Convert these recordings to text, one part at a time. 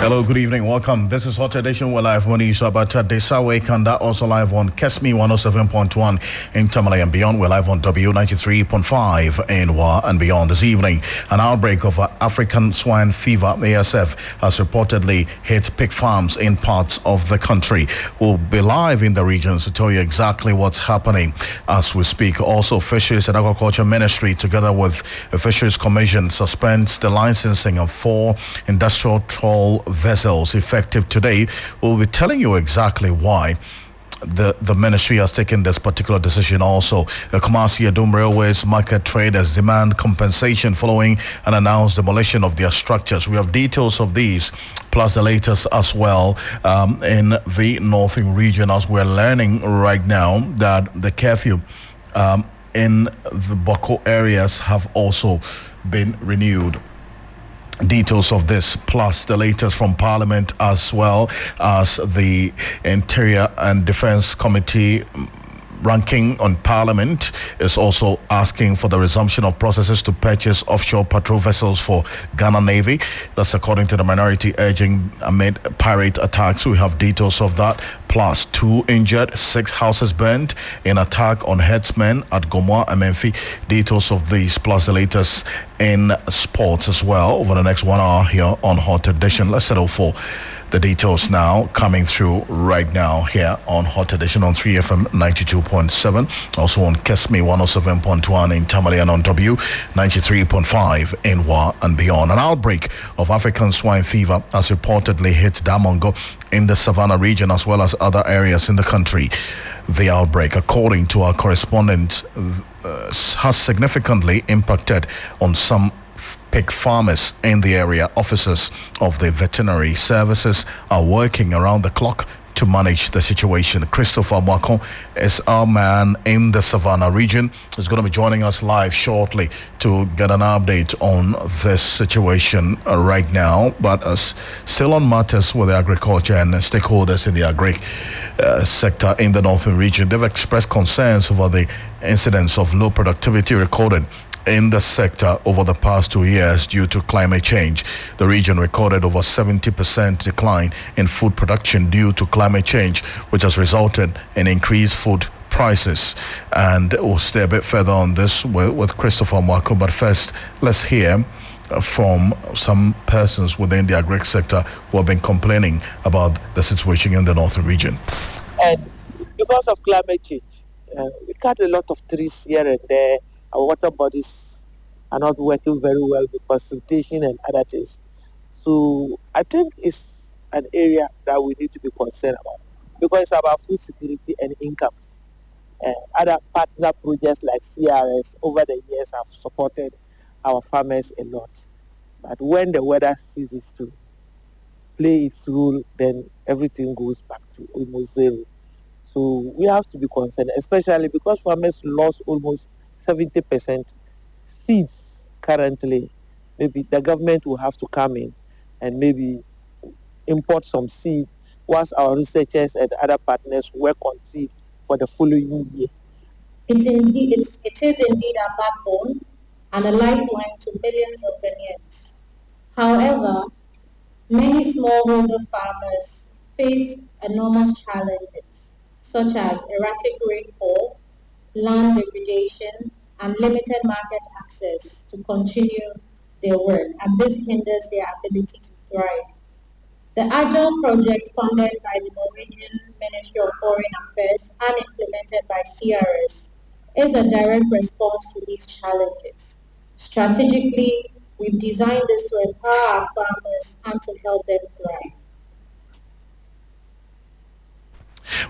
Hello, good evening. Welcome. This is Hot Edition. We're live on Isabata Desawe Kanda, also live on Kesmi 107.1 in Tamale and beyond. We're live on W93.5 in Wa and beyond this evening. An outbreak of African swine fever, ASF, has reportedly hit pig farms in parts of the country. We'll be live in the regions to tell you exactly what's happening as we speak. Also, Fisheries and Agriculture Ministry, together with the Fisheries Commission, suspends the licensing of 4 industrial trawl vessels effective today. We'll be telling you exactly why the ministry has taken this particular decision. Also, the Kumasi Adum Railways market traders demand compensation following an announced demolition of their structures. We have details of these, plus the latest as well in the northern region, as we're learning right now that the curfew in the Boko areas have also been renewed. Details of this, plus the latest from Parliament, as well as the Interior and Defence Committee ranking on Parliament is also asking for the resumption of processes to purchase offshore patrol vessels for Ghana Navy. That's according to the minority, urging amid pirate attacks. We have details of that, plus 2 injured, 6 houses burned in attack on herdsmen at Gomoa and Menfi. Details of these, plus the latest in sports as well, over the next 1 hour here on Hot Edition. Let's settle for the details now, coming through right now here on Hot Edition on 3FM 92.7, also on Kesmi 107.1 in Tamale and on W 93.5 in Wa and beyond. An outbreak of African swine fever has reportedly hit Damongo in the Savannah region, as well as other areas in the country. The outbreak, according to our correspondent, has significantly impacted on some pig farmers in the area. Officers of the veterinary services are working around the clock to manage the situation. Christopher Mwakon is our man in the Savannah region. He's going to be joining us live shortly to get an update on this situation right now. But still on matters with the agriculture and stakeholders in the agri sector in the northern region, they've expressed concerns over the incidents of low productivity recorded in the sector over the past 2 years due to climate change. The region recorded over 70% decline in food production due to climate change, which has resulted in increased food prices. And we'll stay a bit further on this with Christopher Mwako. But first, let's hear from some persons within the agri sector who have been complaining about the situation in the northern region. And because of climate change, we cut a lot of trees here and there. Our water bodies are not working very well with precipitation and other things. So I think it's an area that we need to be concerned about, because it's about food security and incomes. Other partner projects like CRS over the years have supported our farmers a lot. But when the weather ceases to play its role, then everything goes back to almost zero. So we have to be concerned, especially because farmers lost almost 70% seeds currently. Maybe the government will have to come in and maybe import some seed, whilst our researchers and other partners work on seed for the following year. It is indeed a backbone and a lifeline to millions of Ghanaians. However, many smallholder farmers face enormous challenges, such as erratic rainfall, land degradation, and limited market access to continue their work, and this hinders their ability to thrive. The Agile project, funded by the Norwegian Ministry of Foreign Affairs and implemented by CRS, is a direct response to these challenges. Strategically, we've designed this to empower our farmers and to help them thrive.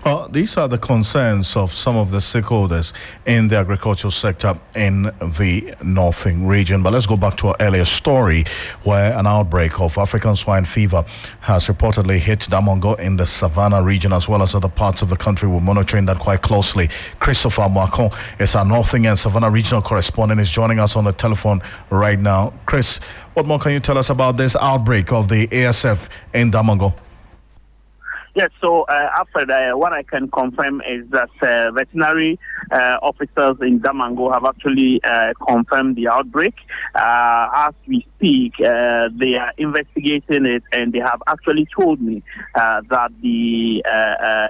Well, these are the concerns of some of the stakeholders in the agricultural sector in the northern region. But let's go back to our earlier story, where an outbreak of African swine fever has reportedly hit Damongo in the Savannah region, as well as other parts of the country. We're monitoring that quite closely. Christopher Mwakon is our northern and Savannah regional correspondent, is joining us on the telephone right now. Chris, what more can you tell us about this outbreak of the ASF in Damongo? Yes, so Alfred, what I can confirm is that veterinary officers in Damango have actually confirmed the outbreak. As we speak, they are investigating it, and they have actually told me that the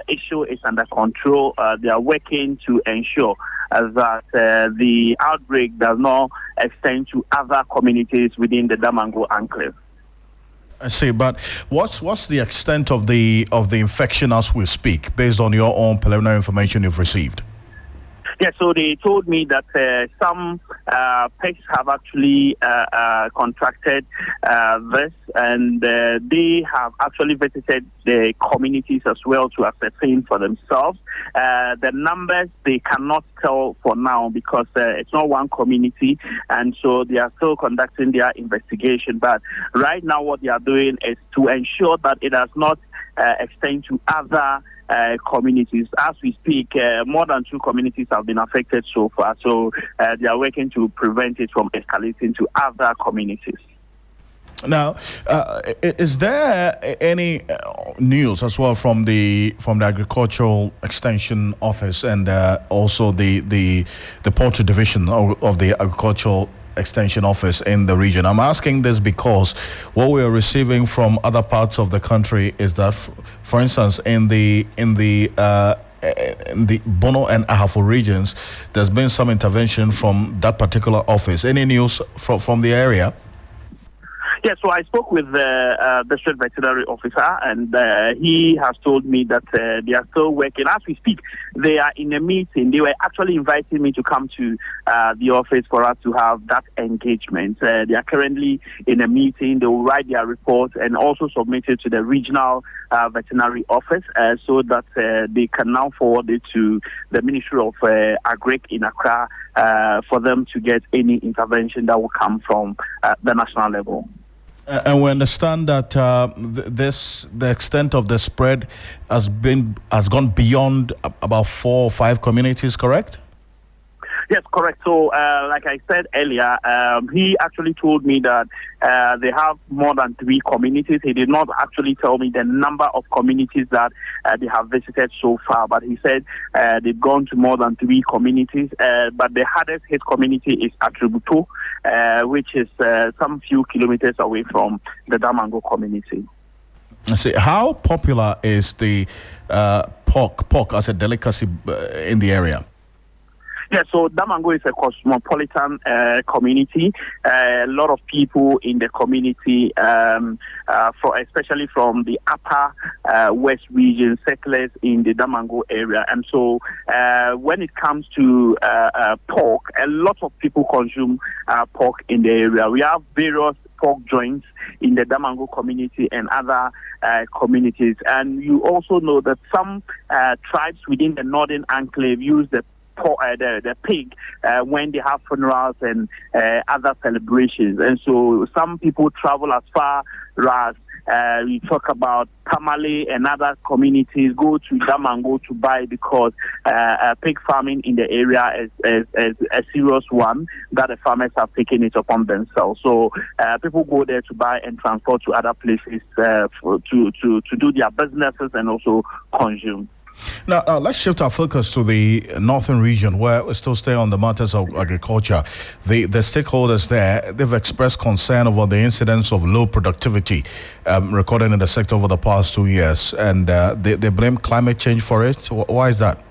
issue is under control. They are working to ensure that the outbreak does not extend to other communities within the Damango enclave. I see, but what's the extent of the infection as we speak, based on your own preliminary information you've received? Yeah, so they told me that some pigs have actually contracted this, and they have actually visited the communities as well to ascertain for themselves. The numbers they cannot tell for now because it's not one community, and so they are still conducting their investigation. But right now what they are doing is to ensure that it does not extend to other communities. As we speak, more than 2 communities have been affected so far, so they are working to prevent it from escalating to other communities. Now, is there any news as well from the Agricultural Extension Office and also the Poultry Division of the Agricultural Extension Office in the region? I'm asking this because what we are receiving from other parts of the country is that, for instance, in the Bono and Ahafo regions, there's been some intervention from that particular office. Any news from the area? Yeah, so I spoke with the district veterinary officer, and he has told me that they are still working. As we speak, they are in a meeting. They were actually inviting me to come to the office for us to have that engagement. They are currently in a meeting. They will write their report and also submit it to the regional veterinary office so that they can now forward it to the Ministry of Agric in Accra for them to get any intervention that will come from the national level. And we understand that the extent of the spread has gone beyond about 4 or 5 communities, correct? Yes, correct. So, like I said earlier, he actually told me that they have more than 3 communities. He did not actually tell me the number of communities that they have visited so far, but he said they've gone to more than 3 communities. But the hardest hit community is Atributo, which is some few kilometers away from the Damango community. I see. How popular is the pork as a delicacy in the area? Yeah, so Damango is a cosmopolitan community. A lot of people in the community, especially from the upper west region, settlers in the Damango area. And so when it comes to pork, a lot of people consume pork in the area. We have various pork joints in the Damango community and other communities. And you also know that some tribes within the northern enclave use the pig when they have funerals and other celebrations. And so some people travel as far as we talk about Tamale and other communities go to Damango to buy because pig farming in the area is a serious one that the farmers have taken it upon themselves. So people go there to buy and transport to other places to do their businesses and also consume. Now, let's shift our focus to the northern region, where we still stay on the matters of agriculture. The stakeholders there, they've expressed concern over the incidence of low productivity recorded in the sector over the past 2 years, and they blame climate change for it. Why is that?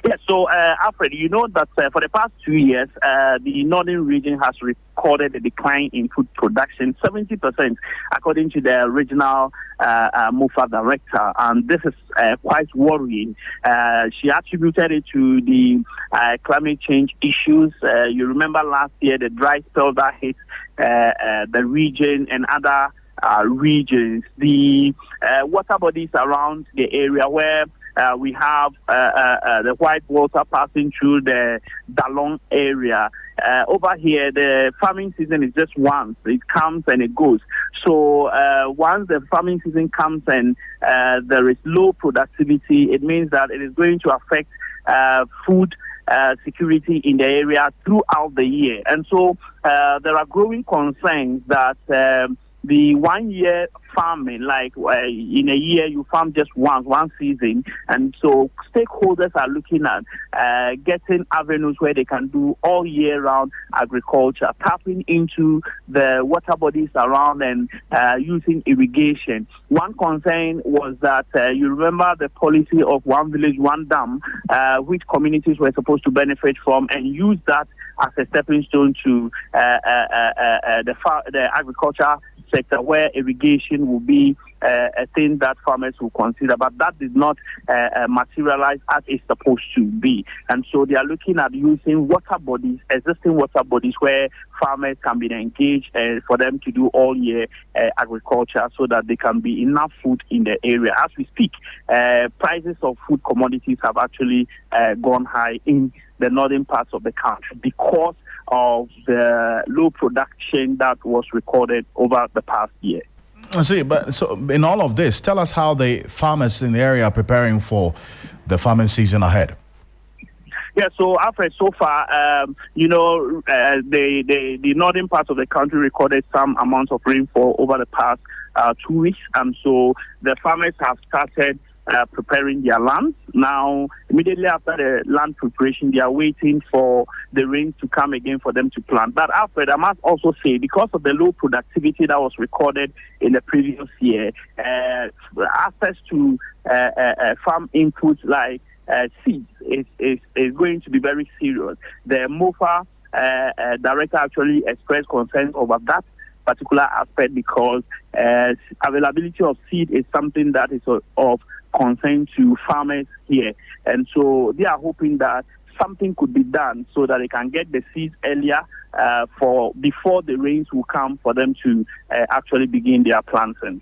Yes, so Alfred, you know that for the past 2 years, the northern region has recorded a decline in food production, 70%, according to the regional MOFA director, and this is quite worrying. She attributed it to the climate change issues. You remember last year the dry spell that hit the region and other regions, the water bodies around the area where we have the white water passing through the Dalong area. Over here, the farming season is just once. It comes and it goes. So once the farming season comes and there is low productivity, it means that it is going to affect food security in the area throughout the year. And so there are growing concerns that the 1 year farming, like in a year you farm just one season, and so stakeholders are looking at getting avenues where they can do all year round agriculture, tapping into the water bodies around and using irrigation. One concern was that you remember the policy of one village, one dam, which communities were supposed to benefit from and use that as a stepping stone to the agriculture sector, where irrigation will be a thing that farmers will consider, but that did not materialize as it's supposed to be. And so they are looking at using water bodies, existing water bodies, where farmers can be engaged for them to do all year agriculture, so that there can be enough food in the area. As we speak, prices of food commodities have actually gone high in the northern parts of the country because of the low production that was recorded over the past year. I see, but so in all of this, tell us how the farmers in the area are preparing for the farming season ahead. Yeah, so Alfred, so far, the northern parts of the country recorded some amounts of rainfall over the past 2 weeks, and so the farmers have started preparing their lands. Now, immediately after the land preparation, they are waiting for the rain to come again for them to plant. But Alfred, I must also say, because of the low productivity that was recorded in the previous year, access to farm inputs like seeds is going to be very serious. The MOFA director actually expressed concerns over that particular aspect, because availability of seed is something that is of concern to farmers here, and so they are hoping that something could be done so that they can get the seeds earlier before the rains will come for them to actually begin their planting.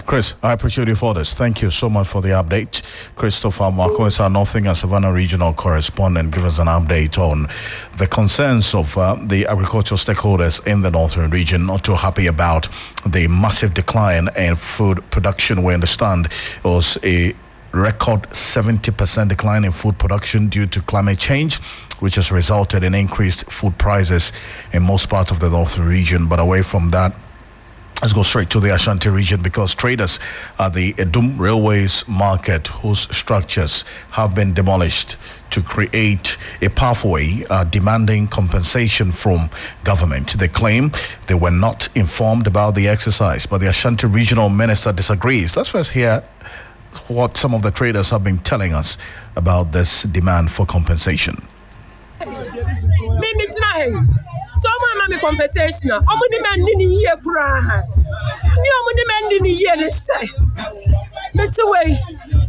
Chris, I appreciate you for this. Thank you so much for the update. Christopher Marco is our Northern and Savannah regional correspondent. Give us an update on the concerns of the agricultural stakeholders in the Northern region. Not too happy about the massive decline in food production. We understand it was a record 70% decline in food production due to climate change, which has resulted in increased food prices in most parts of the Northern region. But away from that, let's go straight to the Ashanti region, because traders at the Edum Railways market, whose structures have been demolished to create a pathway demanding compensation from government. They claim they were not informed about the exercise, but the Ashanti regional minister disagrees. Let's first hear what some of the traders have been telling us about this demand for compensation. So I'm compensation. I'm demand in a year, Brah. You demand in a year, they say. It's away.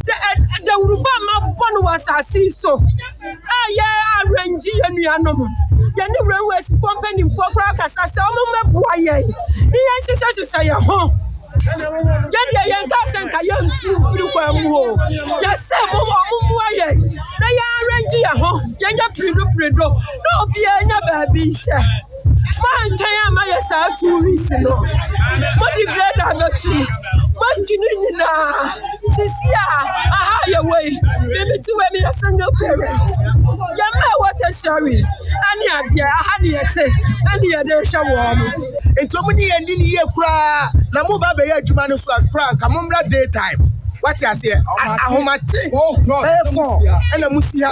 The Rubama one was a see so. I arrange and you are no more. Yanni was pumping for crackers as a woman. Why? He says, I home. Yan cousin, I am too good. Yes, sir, they are arranging a home. Yan no, be a baby, sir. Man, I am a reason. What the bread are not true. But you know, Cecilia, a higher way. Maybe to me a single parent. Yama, what a sherry. Any idea, I had it, any other shower. And so many and in here cry. Namuba Bay Jumanus crank, a mumra daytime. What I say, I much and a musia.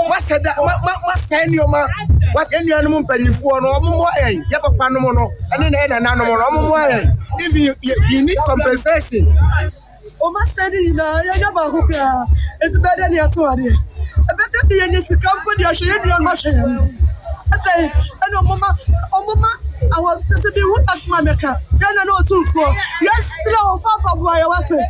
What said that? Must send your man. What any animal penny for no more, Yapa Panomono, and then an animal. If you need compensation. Oma said, you know, it's better than your 20. I bet that the end is the company I should be on my share. I know, Mama. I was to be what as my maker. Then I know too for. Yes, slow, Papa, why I was it.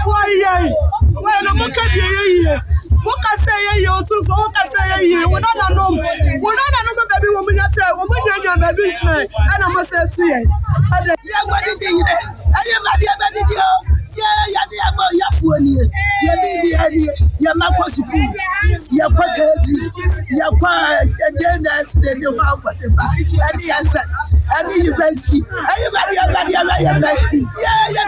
Why, when I'm okay, what I say, you're too for what I say, you will not know. We're not a number baby woman at a woman, you're baby tonight, and I must say to you. Yeah, what did you? I am a dear baby. Yeah, phone, your baby, your Marcos, your package, your quiet, and that's the new house, and the answer. I need you, Bessie. Everybody, yeah,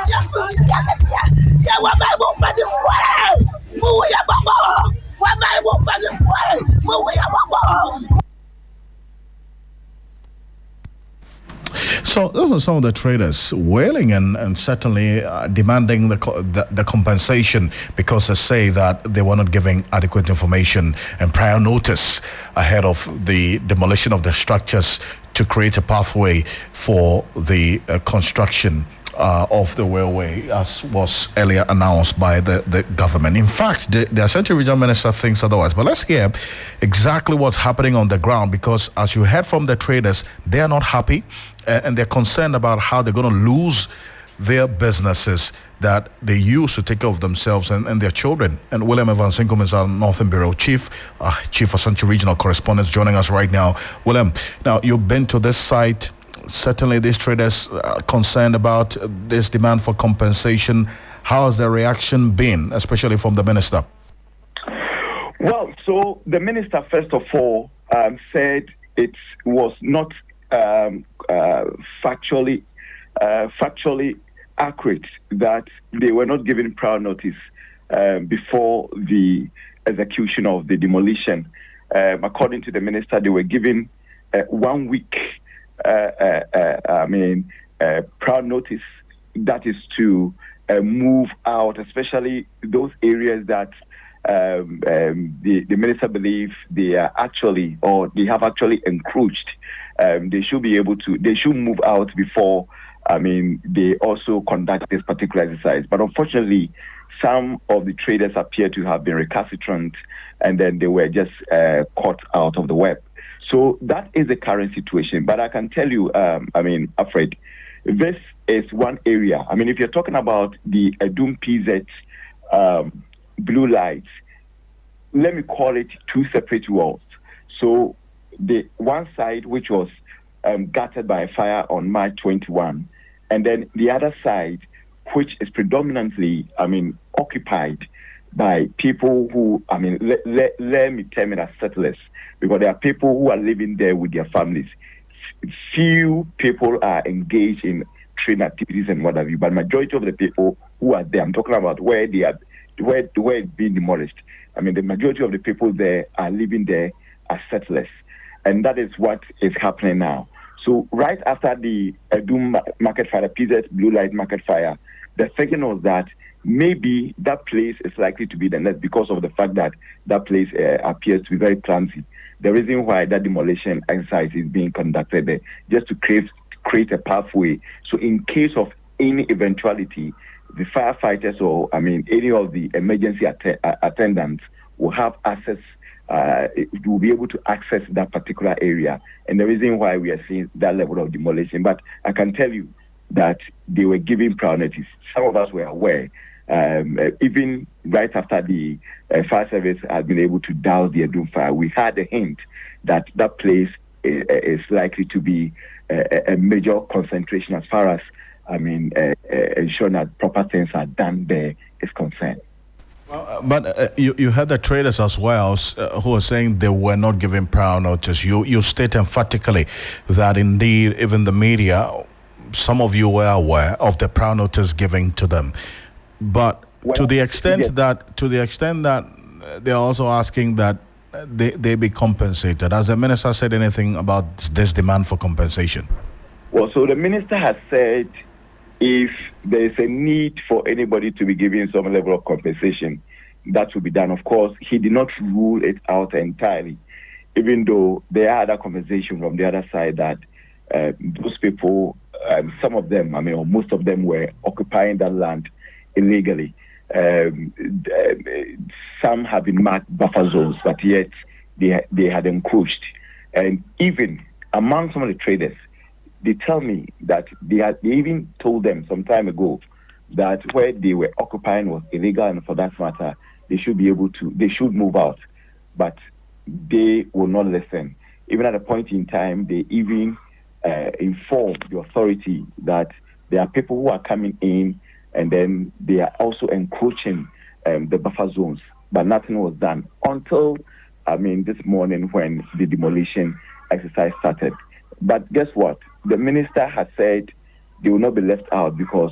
just for this. Yeah, what I won't buy the fire. Move your bubble. What I won't buy the fire. Move your bubble. So those are some of the traders wailing and certainly demanding the compensation because they say that they were not giving adequate information and prior notice ahead of the demolition of the structures to create a pathway for the construction of the railway, as was earlier announced by the government. In fact, the Ashanti Regional Minister thinks otherwise. But let's hear exactly what's happening on the ground, because as you heard from the traders, they are not happy and they're concerned about how they're going to lose their businesses that they use to take care of themselves and their children. And William Evans Inkum is our Northern Bureau Chief Ashanti Regional Correspondent, joining us right now. William, now you've been to this site. Certainly these traders are concerned about this demand for compensation. How has the reaction been, especially from the minister? Well, so the minister, first of all, said it was not factually accurate that they were not given prior notice before the execution of the demolition. According to the minister, they were given 1 week prior notice, that is to move out, especially those areas that the minister believes they are actually, or they have actually encroached. They should move out before, they also conduct this particular exercise. But unfortunately, some of the traders appear to have been recalcitrant, and then they were just caught out of the web. So that is the current situation. But I can tell you, Alfred, this is one area. If you're talking about the Edum PZ blue lights, let me call it two separate worlds. So the one side, which was gutted by a fire on March 21, and then the other side, which is predominantly, occupied by people who, let me term it as settlers, because there are people who are living there with their families. Few people are engaged in trade activities and what have you, but majority of the people who are there, I'm talking about where it's being demolished. The majority of the people there are living there as settlers, and that is what is happening now. So right after the Edum market fire, PZ blue light market fire, the thinking was that maybe that place is likely to be the next, because of the fact that that place appears to be very clumsy. The reason why that demolition exercise is being conducted there, just to create a pathway. So in case of any eventuality, the firefighters or any of the emergency attendants will have access, will be able to access that particular area. And the reason why we are seeing that level of demolition. But I can tell you that they were giving prior notice. Some of us were aware. Even right after the fire service had been able to douse the Edum fire, we had a hint that that place is likely to be a major concentration as far as ensuring that proper things are done there is concerned. But you had the traders as well who are saying they were not given prior notice. You state emphatically that indeed even the media, some of you were aware of the prior notice given to them. But to the extent that they're also asking that they be compensated. Has the minister said anything about this demand for compensation? Well, so the minister has said if there is a need for anybody to be given some level of compensation, that will be done. Of course, he did not rule it out entirely, even though there are other conversations from the other side that those people, some of them, or most of them were occupying that land illegally. Some have been marked buffer zones, but yet they had encroached. And even among some of the traders, they tell me that they even told them some time ago that where they were occupying was illegal, and for that matter, they should move out. But they will not listen. Even at a point in time, they even informed the authority that there are people who are coming in and then they are also encroaching the buffer zones. But nothing was done until, this morning when the demolition exercise started. But guess what? The minister has said they will not be left out because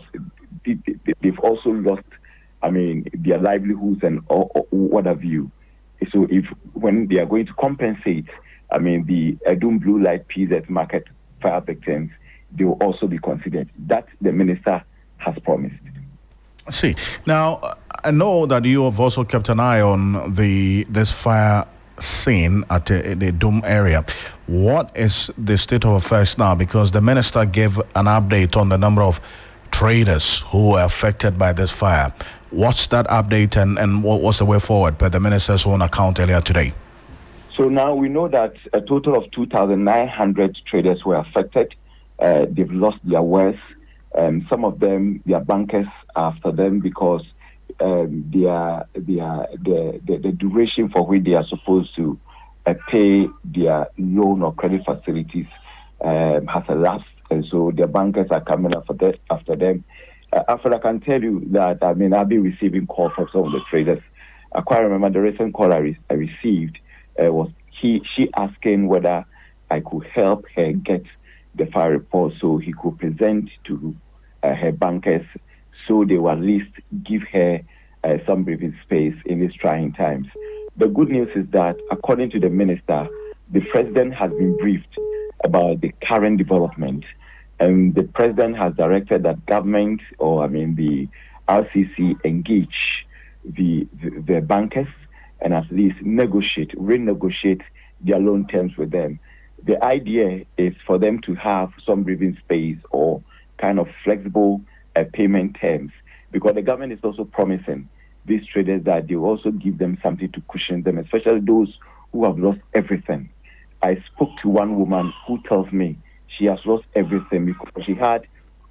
they've also lost, their livelihoods and what have you. So when they are going to compensate, the Edum Blue Light PZ market fire victims, they will also be considered. That the minister has promised. See, now I know that you have also kept an eye on this fire scene at the Dome area. What is the state of affairs now? Because the minister gave an update on the number of traders who were affected by this fire. What's that update and what's the way forward per the minister's own account earlier today? So now we know that a total of 2,900 traders were affected. They've lost their wares. Some of them, their bankers after them because the duration for which they are supposed to pay their loan or credit facilities has elapsed, and so their bankers are coming after them. Alfred, I can tell you that I've been receiving calls from some of the traders. I quite remember the recent call I received was she asking whether I could help her get the fire report so he could present to her bankers so they will at least give her some breathing space in these trying times. The good news is that, according to the minister, the president has been briefed about the current development, and the president has directed that government, the RCC, engage the bankers and at least renegotiate their loan terms with them. The idea is for them to have some breathing space or kind of flexible payment terms, because the government is also promising these traders that they will also give them something to cushion them, especially those who have lost everything. I spoke to one woman who tells me she has lost everything because she had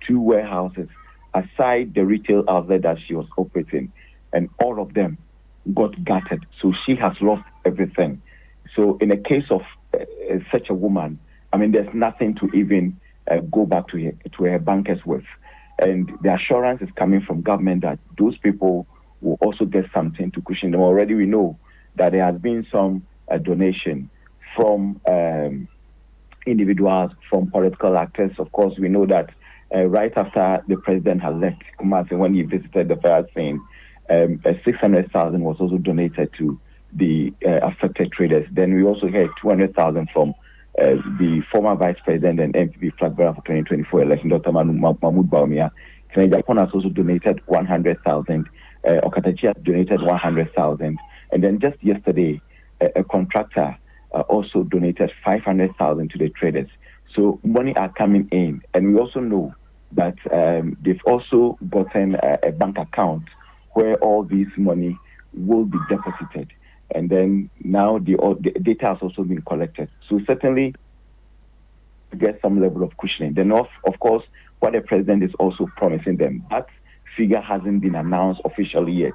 2 warehouses aside the retail outlet that she was operating, and all of them got gutted. So she has lost everything. So in a case of such a woman, there's nothing to even go back to her bankers with. And the assurance is coming from government that those people will also get something to cushion them. Already we know that there has been some donation from individuals, from political actors. Of course, we know that right after the president had left Kumasi, when he visited the fire scene, 600,000 was also donated to the affected traders. Then we also had 200,000 from the former vice president and MPP flag bearer for 2024 election, Dr. Mahmoud Baumia. Kennedy Japan has also donated 100,000. Okatachi has donated 100,000. And then just yesterday, a contractor also donated 500,000 to the traders. So money are coming in. And we also know that they've also gotten a bank account where all this money will be deposited. And then now the data has also been collected. So certainly get some level of cushioning. Then of course, what the president is also promising them, that figure hasn't been announced officially yet.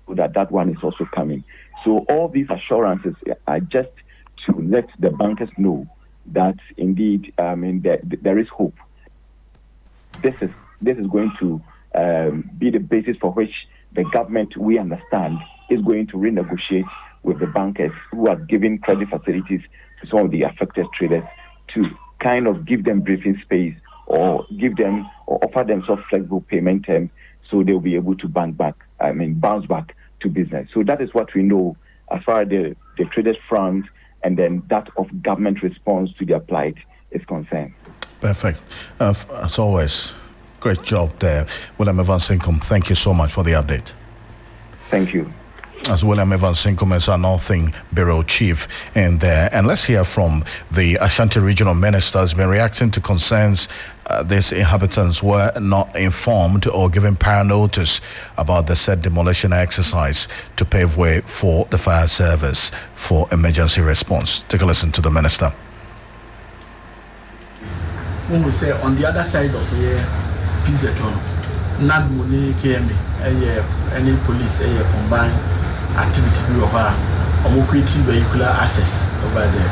So that one is also coming. So all these assurances are just to let the bankers know that indeed, there is hope. This is going to be the basis for which the government, we understand, is going to renegotiate with the bankers who are giving credit facilities to some of the affected traders to kind of give them breathing space or offer them some flexible payment terms so they'll be able to bounce back to business. So that is what we know as far as the traders front and then that of government response to their plight is concerned. Perfect. As always, great job there. William Evans Sinkum, thank you so much for the update. Thank you. As William Evans Sinkum is our Northern Bureau Chief in there. And let's hear from the Ashanti Regional Minister has been reacting to concerns these inhabitants were not informed or given prior notice about the said demolition exercise to pave way for the fire service for emergency response. Take a listen to the Minister. When we say on the other side of here, Pizzeton, not money came, any police, combined activity over creating vehicular access over there.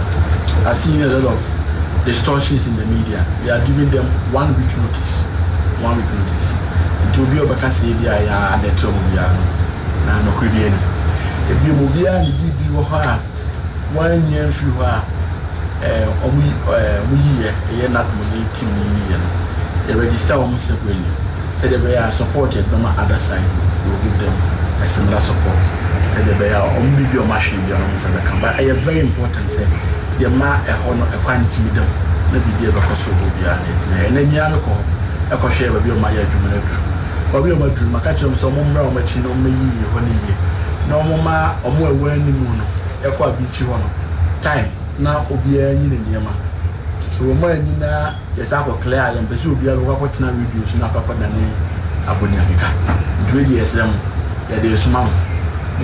I've seen a lot of distortions in the media. They are giving them 1 week notice. 1 week notice. It will be over Casabia and the Tomobia. And no Caribbean. If you move here and you be 1 year through we year not money to me. They register almost separately. So they are supported by my other side. We will give them a similar support. So they are only your machine, but it is very important. Say, your ma a honor a quantity with them. na bibi e bako so bia na na nya me ko e ko hwe ba bi o ma ya adwuma na du obi o ma du maka kyerem so mo mmra o ma chi no ma yi ho ne yi na o mo ma o mo ewa ni mu no e ko abinchi ho no time na obi anyi ne niema so o ma anyi na yesa ko clear ya mpese obi a ko tina radio so na papa na ne aboni akeka ndwe di esrem ya de suma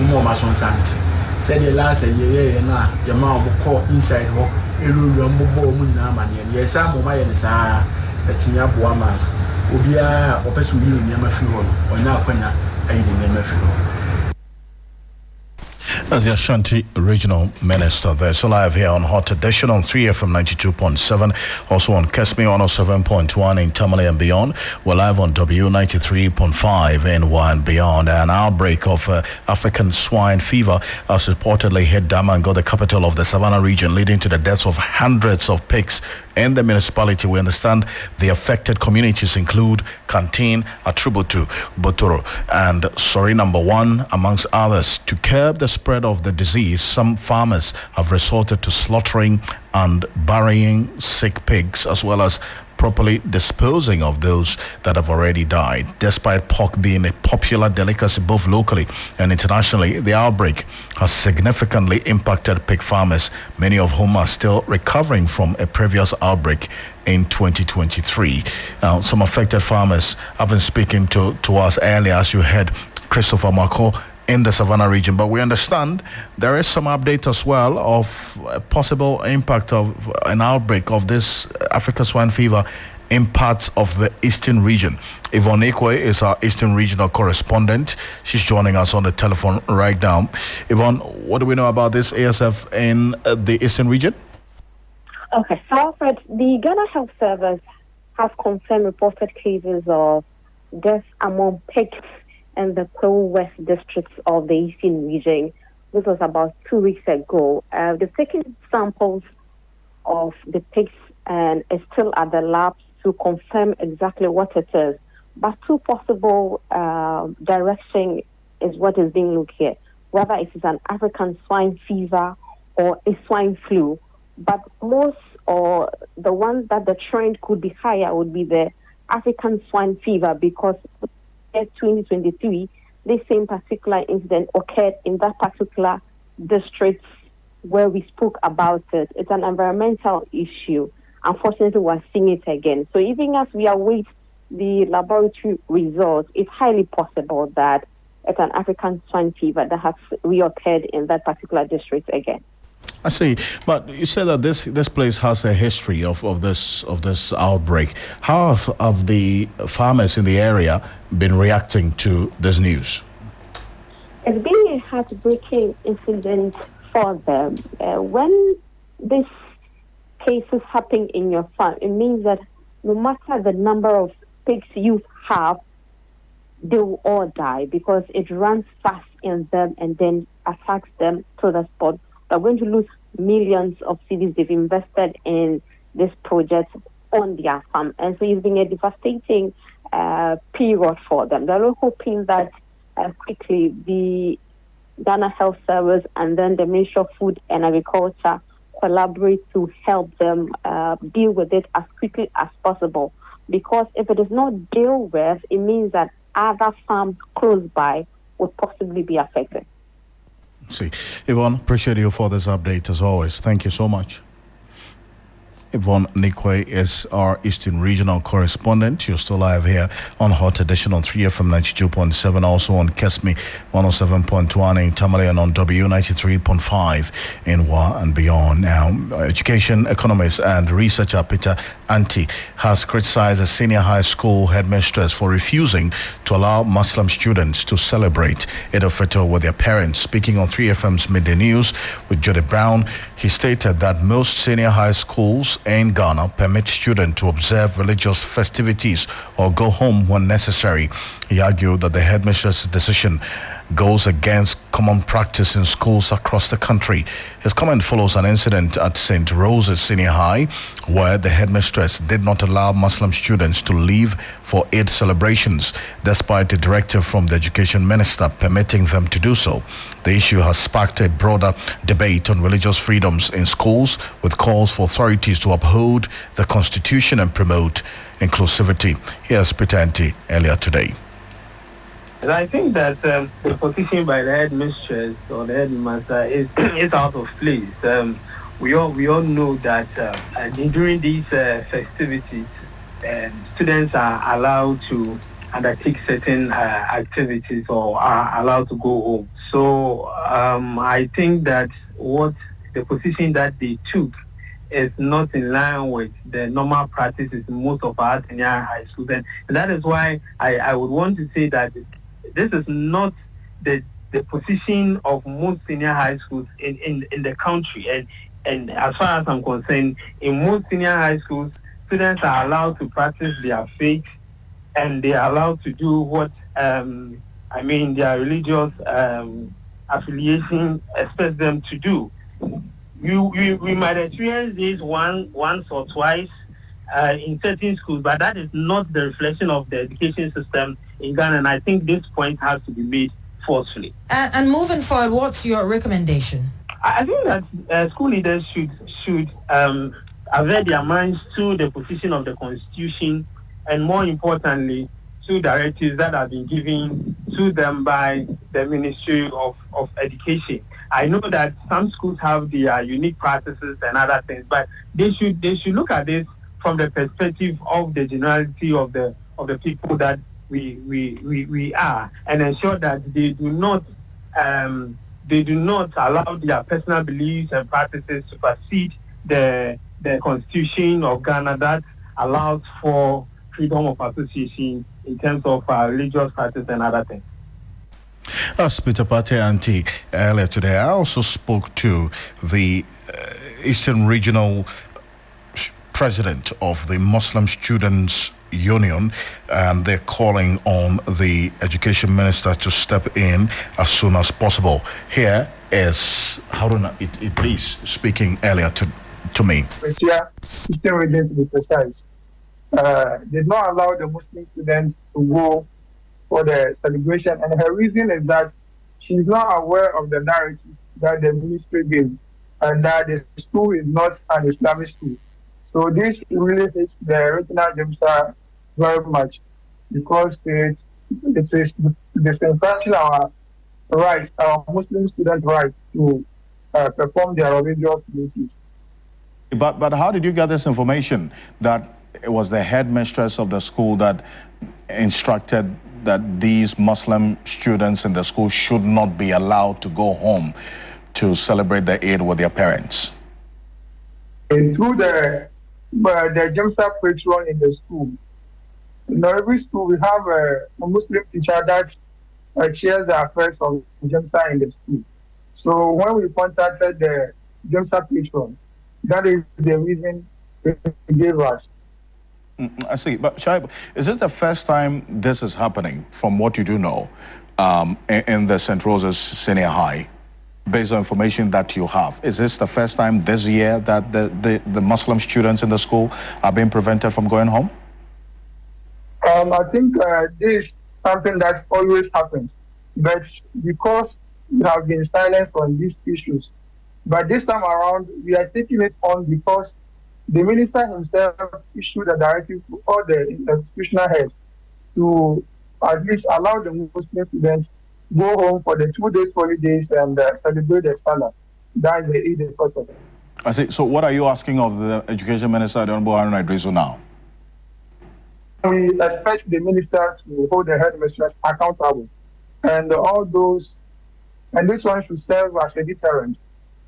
mo ma so santi said the last year na ya ma o ko inside ho eru mbo mu nyina amane yes am ma ye ne saa etinya boa ma obi a opesu yi ne niema fi ho no onya akwanya ayi ne niema fi ho. That's the Ashanti Regional Minister there. So live here on Hot Edition on 3FM 92.7, also on Kesme 107.1 in Tamale and beyond. We're live on W93.5 in and beyond. An outbreak of African swine fever has reportedly hit Damango, the capital of the Savannah region, leading to the deaths of hundreds of pigs in the municipality. We understand the affected communities include Kantin, Atrubutu, Botoro, and Sori number 1, amongst others. To curb the spread of the disease, some farmers have resorted to slaughtering and burying sick pigs, as well as properly disposing of those that have already died. Despite pork being a popular delicacy both locally and internationally, the outbreak has significantly impacted pig farmers, many of whom are still recovering from a previous outbreak in 2023. Now, some affected farmers have been speaking to us earlier, as you heard Christopher Marco in the Savannah region, but we understand there is some update as well of a possible impact of an outbreak of this African swine fever in parts of the eastern region. Yvonne Ikwe is our eastern regional correspondent. She's joining us on the telephone right now. Yvonne, what do we know about this ASF in the eastern region? Okay, so Alfred, the Ghana Health Service has confirmed reported cases of death among pigs in the Pearl West districts of the eastern region. This was about 2 weeks ago. They've taken samples of the pigs and it's still at the labs to confirm exactly what it is. But two possible directions is what is being looked at, whether it is an African swine fever or a swine flu. But most, or the one that the trend could be higher, would be the African swine fever, because in 2023, this same particular incident occurred in that particular district where we spoke about it. It's an environmental issue. Unfortunately, we're seeing it again. So even as we await the laboratory results, it's highly possible that it's an African swine fever that has reoccurred in that particular district again. I see, but you said that this place has a history of this outbreak. How have the farmers in the area been reacting to this news? It's been a heartbreaking incident for them. When these cases happen in your farm, it means that no matter the number of pigs you have, they will all die because it runs fast in them and then attacks them to the spot. They're going to lose millions of cedis they've invested in this project on their farm. And so it's been a devastating period for them. They're hoping that quickly the Ghana Health Service and then the Ministry of Food and Agriculture collaborate to help them deal with it as quickly as possible. Because if it is not dealt with, it means that other farms close by would possibly be affected. See, Yvonne, appreciate you for this update as always. Thank you so much. Yvonne Nikwe is our Eastern Regional Correspondent. You're still live here on Hot Edition on 3FM 92.7, also on Kesme 107.1 in Tamale and on W93.5 in Wa and beyond. Now, education economist and researcher Peter Anti has criticized a senior high school headmistress for refusing to allow Muslim students to celebrate Eid al-Fitr with their parents. Speaking on 3FM's Midday News with Jody Brown, he stated that most senior high schools in Ghana permit students to observe religious festivities or go home when necessary. He argued that the headmistress's decision goes against common practice in schools across the country. His comment follows an incident at St. Rose's Senior High where the headmistress did not allow Muslim students to leave for Eid celebrations despite a directive from the education minister permitting them to do so. The issue has sparked a broader debate on religious freedoms in schools with calls for authorities to uphold the constitution and promote inclusivity. Here's Peter Anti earlier today. And I think that the position by the headmistress or the headmaster is out of place. We all know that during these festivities, students are allowed to undertake certain activities or are allowed to go home. So I think that what the position that they took is not in line with the normal practices in most of our senior high schools. And that is why I would want to say that this is not the position of most senior high schools in the country. And as far as I'm concerned, in most senior high schools, students are allowed to practice their faith and they are allowed to do what, their religious affiliation expects them to do. We might experience this once or twice in certain schools, but that is not the reflection of the education system in Ghana, and I think this point has to be made forcefully. And moving forward, what's your recommendation? I think that school leaders should avert their minds to the position of the Constitution, and more importantly, to directives that have been given to them by the Ministry of Education. I know that some schools have their unique practices and other things, but they should look at this from the perspective of the generality of the people that we are, and ensure that they do not allow their personal beliefs and practices to supersede the Constitution of Ghana that allows for freedom of association in terms of religious practice and other things. That's Peter Anti earlier today. I also spoke to the Eastern Regional President of the Muslim Students Union, and they're calling on the Education Minister to step in as soon as possible. Here is Haruna Idris speaking earlier to me. Here, Eastern Region to be precise, did not allow the Muslim students to go for the celebration, and her reason is that she's not aware of the narrative that the ministry gave, and that the school is not an Islamic school. So this really hits the regional Jamsa very much, because it is disenfranchising our right, our Muslim student right to perform their religious duties. But how did you get this information that it was the headmistress of the school that instructed that these Muslim students in the school should not be allowed to go home to celebrate the Eid with their parents? And through the Jamsa patron in the school, every school we have a Muslim teacher that chairs the affairs of Jamsa in the school. So when we contacted the Jamsa patron, that is the reason they gave us. I see. But Shaib, is this the first time this is happening, from what you do know, in the St. Rose's Senior High, based on information that you have? Is this the first time this year that the Muslim students in the school are being prevented from going home? I think this is something that always happens, but because we have been silent on these issues, but this time around we are taking it on because the minister himself issued a directive to all the institutional heads to at least allow the Muslim students go home for the 2 days holidays and celebrate the Salah. That is the Eid al-Fitr. I see. So what are you asking of the Education Minister, Honorable Haruna Idrisu, now? We expect the minister to hold the headmistress accountable, and all those, and this one should serve as a deterrent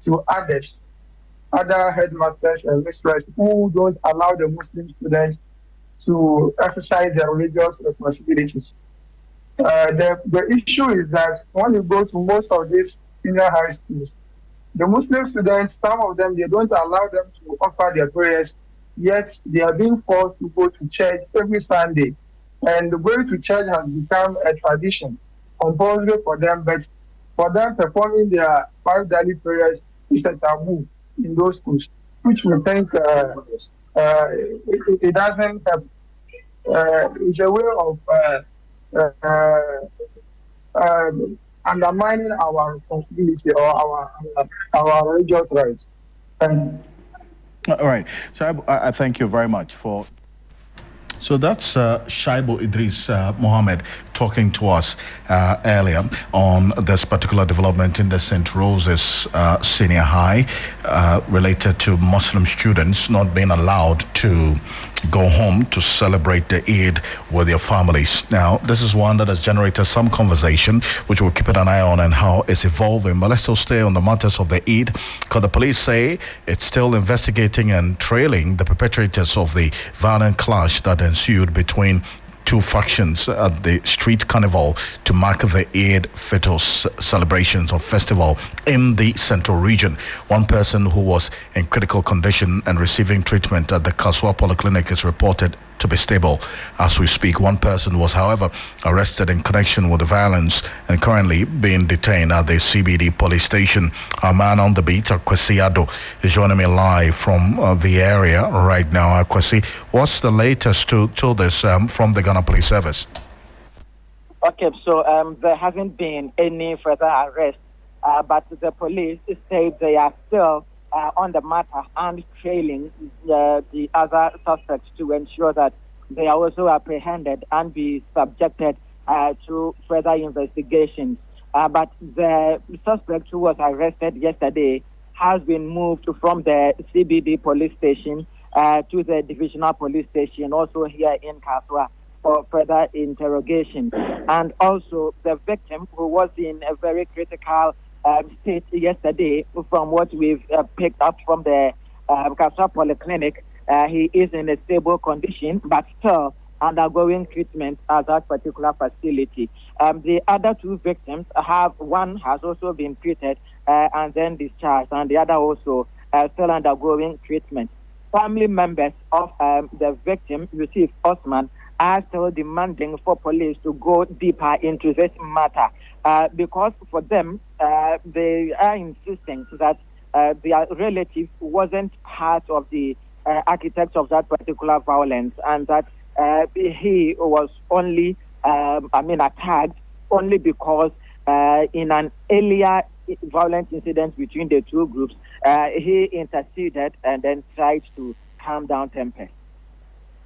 to other headmasters and mistresses who don't allow the Muslim students to exercise their religious responsibilities. The issue is that when you go to most of these senior high schools, the Muslim students, some of them, they don't allow them to offer their prayers, yet they are being forced to go to church every Sunday. And going to church has become a tradition. compulsory for them, but for them performing their 5 daily prayers is a taboo in those schools, which we think it doesn't help. It's a way of undermining our responsibility or our religious rights. All right. So I thank you very much for. So that's Shaibu Idris Mohammed talking to us earlier on this particular development in the St. Rose's Senior High related to Muslim students not being allowed to go home to celebrate the Eid with their families. Now, this is one that has generated some conversation, which we'll keep an eye on and how it's evolving. But let's still stay on the matters of the Eid, because the police say it's still investigating and trailing the perpetrators of the violent clash that ensued between two factions at the street carnival to mark the Eid Fitr celebrations or festival in the central region. One person who was in critical condition and receiving treatment at the Kaswa Polyclinic is reported to be stable as we speak. One person was, however, arrested in connection with the violence and currently being detained at the CBD police station. Our man on the beat, Akwesi Ado, is joining me live from the area right now. Akwesi, what's the latest to this from the Ghana Police Service? Okay, so there hasn't been any further arrest, but the police say they are still on the matter and trailing the other suspects to ensure that they are also apprehended and be subjected to further investigations. But the suspect who was arrested yesterday has been moved from the CBD police station to the divisional police station, also here in Kaswa, for further interrogation. And also the victim, who was in a very critical state yesterday, from what we've picked up from the Kaswa Polyclinic, he is in a stable condition, but still undergoing treatment at that particular facility. The other two victims one has also been treated and then discharged, and the other also still undergoing treatment. Family members of the victim, Yusuf Osman, are still demanding for police to go deeper into this matter because for them, they are insisting that their relative wasn't part of the architect of that particular violence, and that he was only, attacked only because in an earlier violent incident between the two groups, he interceded and then tried to calm down tempers.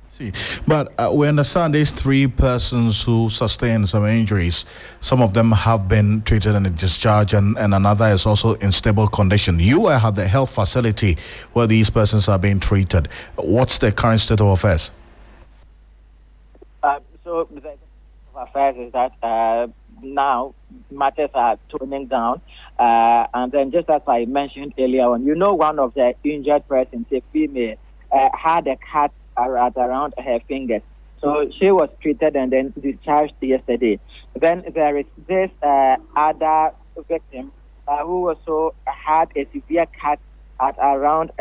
See, but we understand these three persons who sustained some injuries. Some of them have been treated and discharged, and another is also in stable condition. You are at the health facility where these persons are being treated. What's the current state of affairs? So the state of affairs is that now matters are toning down, and then just as I mentioned earlier on, one of the injured persons, a female, had a cut at around her fingers. So she was treated and then discharged yesterday. Then there is this other victim who also had a severe cut at around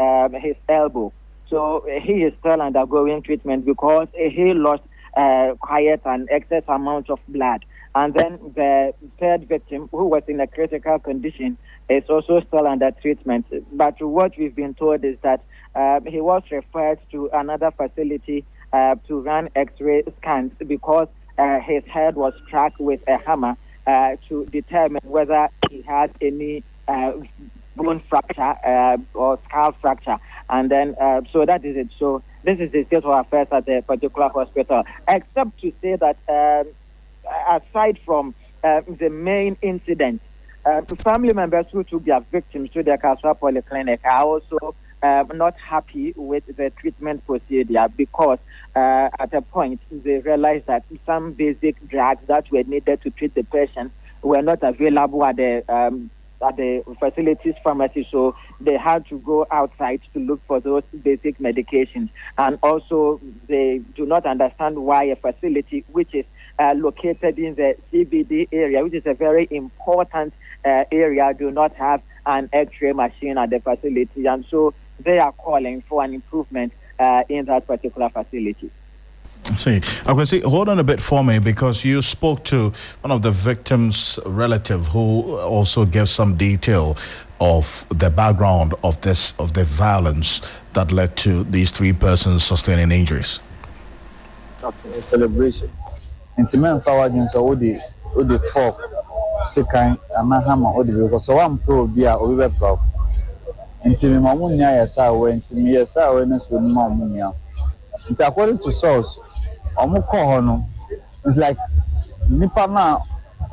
his elbow. So he is still undergoing treatment because he lost quite an excess amount of blood. And then the third victim, who was in a critical condition, is also still under treatment. But what we've been told is that he was referred to another facility to run X-ray scans because his head was struck with a hammer to determine whether he had any bone fracture or skull fracture. And then, so that is it. So this is the state of affairs at the particular hospital, except to say that aside from the main incident, family members who took their victims to the Kaswa Polyclinic are also not happy with the treatment procedure because at a point they realized that some basic drugs that were needed to treat the patient were not available at the facilities pharmacy, so they had to go outside to look for those basic medications. And also they do not understand why a facility which is located in the CBD area, which is a very important area, do not have an X-ray machine at the facility, and so they are calling for an improvement in that particular facility. See, okay, see, hold on a bit for me, because you spoke to one of the victims' relative who also gave some detail of the background of the violence that led to these 3 persons sustaining injuries. Okay, celebration. Intimate power against all the 4 second and Mahama or the because so I'm pro via or pro. Intimate Mamunia, yes, I went to me, yes, I went with Mamunia. It's according to source. Omukohono it's like nipa na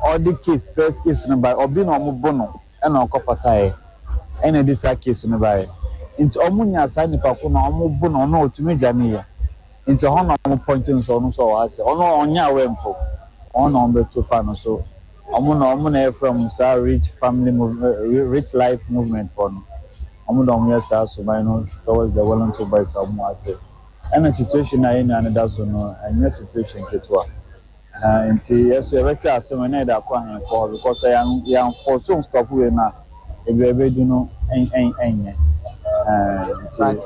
all the case first case no by obi na omubono e na okopatai e na this case no by into omunya sa nipa ko na omubono na otumi dwane ya into ho na omu pointing so no so wa se ono onya wempo ono ombeto fa no so omu na from sa rich family movement rich life movement for no omu na omu sa so by no towards the volunteer boys omu ase. And a situation I in another zone, and your situation gets one. Until yes, you require some another one for because I am for some stop with now. If you ever do know,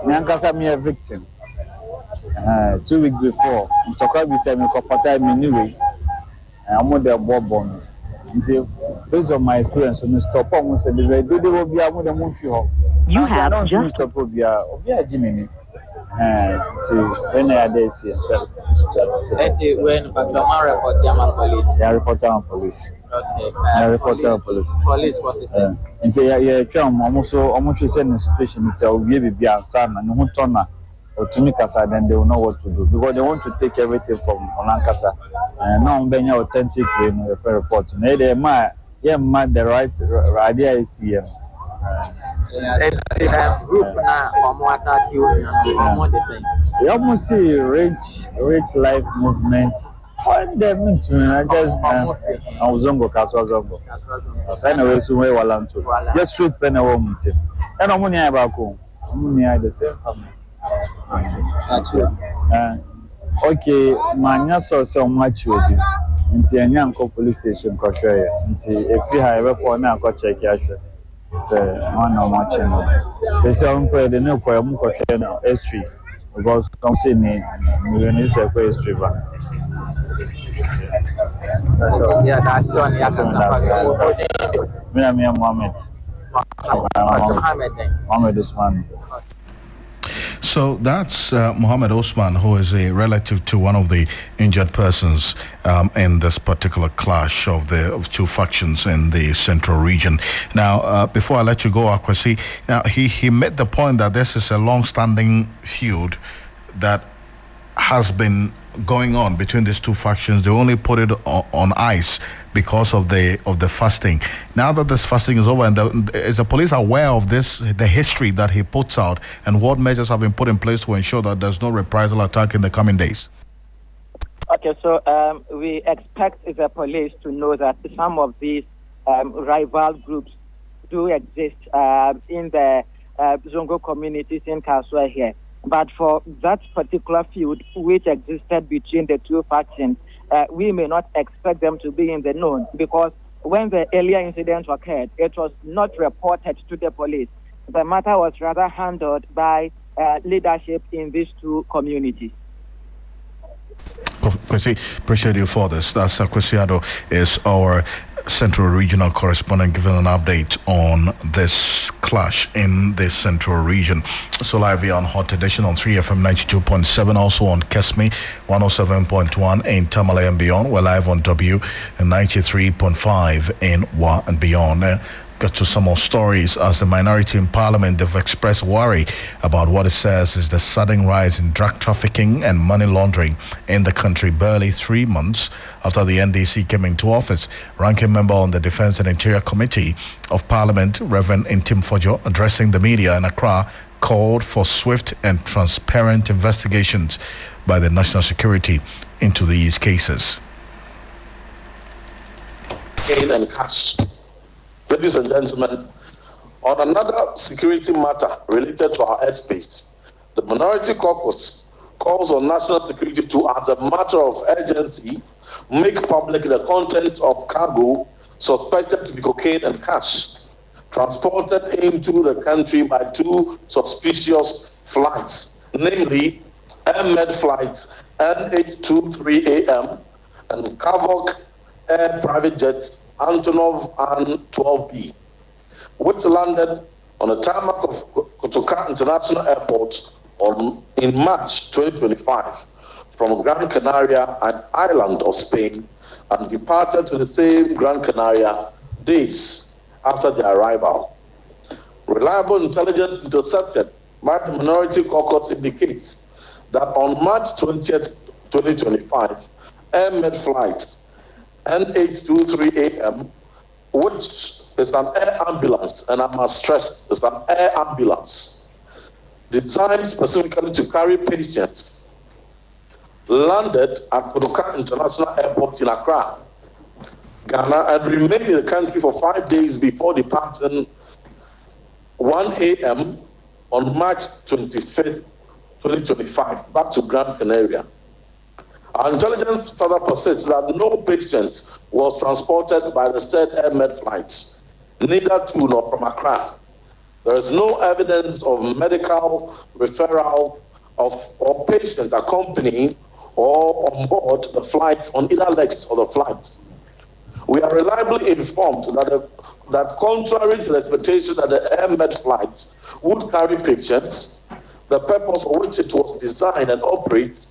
Nankasa me a victim. 2 weeks before, Tokabi said me copata me anyway. I'm on the bob. Until based on my experience, when you stop almost said, "They will be able to move you." You have just stop Obia Jimmy. To when I did see when Batman report Yaman police. Yeah, reporter on police. Okay. Reporter on police. Police was it? And say yeah, come almost in the situation it's a be answer and who turn or to make us then they will know what to do because they want to take everything from Olankasa. Now being authentic in the report. They might the right idea is here. Group na attack you the same. You almost see rich life movement. What they mean to me, I just I was zongo kaswa. Anyway, so we walanto. Just street pen a woman. And I'm money about home. Money the same family. That's it. Okay, my so much will be. Into a young police station, Koshaya. Into if you have ever for now, go check your one on my channel. They say I'm pretty the new for a much channel history because I'm seeing me is a history. Yeah, that's one. Yes, Mohammed. Mohammed Usman. So that's Mohammed Osman, who is a relative to one of the injured persons in this particular clash of 2 factions in the central region. Now, before I let you go, Akwasi, now he made the point that this is a long-standing feud that has been going on between these 2 factions. They only put it on ice because of the fasting. Now that this fasting is over, and is the police aware of this, the history that he puts out, and what measures have been put in place to ensure that there's no reprisal attack in the coming days? Okay, so we expect the police to know that some of these rival groups do exist in the Zongo communities in Kaswa here. But for that particular feud which existed between the 2 factions, we may not expect them to be in the known because when the earlier incident occurred, it was not reported to the police. The matter was rather handled by leadership in these 2 communities. Kwesi, appreciate you for this. That's Kwesi Ado is our Central Regional correspondent giving an update on this clash in the Central Region. So live here on Hot Edition on 3FM 92.7, also on Kesme 107.1 in Tamale and beyond. We're live on W and 93.5 in Wa and beyond. Get to some more stories. As the minority in Parliament, they've expressed worry about what it says is the sudden rise in drug trafficking and money laundering in the country barely 3 months after the NDC came into office. Ranking member on the Defense and Interior Committee of Parliament, Reverend Intim Fojo, addressing the media in Accra, called for swift and transparent investigations by the National Security into these cases. And cash. Ladies and gentlemen, on another security matter related to our airspace, the Minority Caucus calls on national security to, as a matter of urgency, make public the content of cargo suspected to be cocaine and cash transported into the country by 2 suspicious flights, namely Med flights N823AM, and Kavok Air private jets Antonov An-12B, which landed on the tarmac of Kotoka International Airport in March 2025 from Gran Canaria, an island of Spain, and departed to the same Gran Canaria days after their arrival. Reliable intelligence intercepted by the Minority Caucus indicates that on March 20th, 2025, Air Med flight N823AM, which is an air ambulance, and I must stress, it's an air ambulance designed specifically to carry patients, landed at Kotoka International Airport in Accra, Ghana, and remained in the country for 5 days before departing 1 a.m. on March 25th, 2025, back to Gran Canaria. Our intelligence further persists that no patient was transported by the said Air Med flights, neither to nor from Accra. There is no evidence of medical referral or patients accompanying or on board the flights on either legs of the flight. We are reliably informed that contrary to the expectation that the Air Med flight would carry patients, the purpose for which it was designed and operates,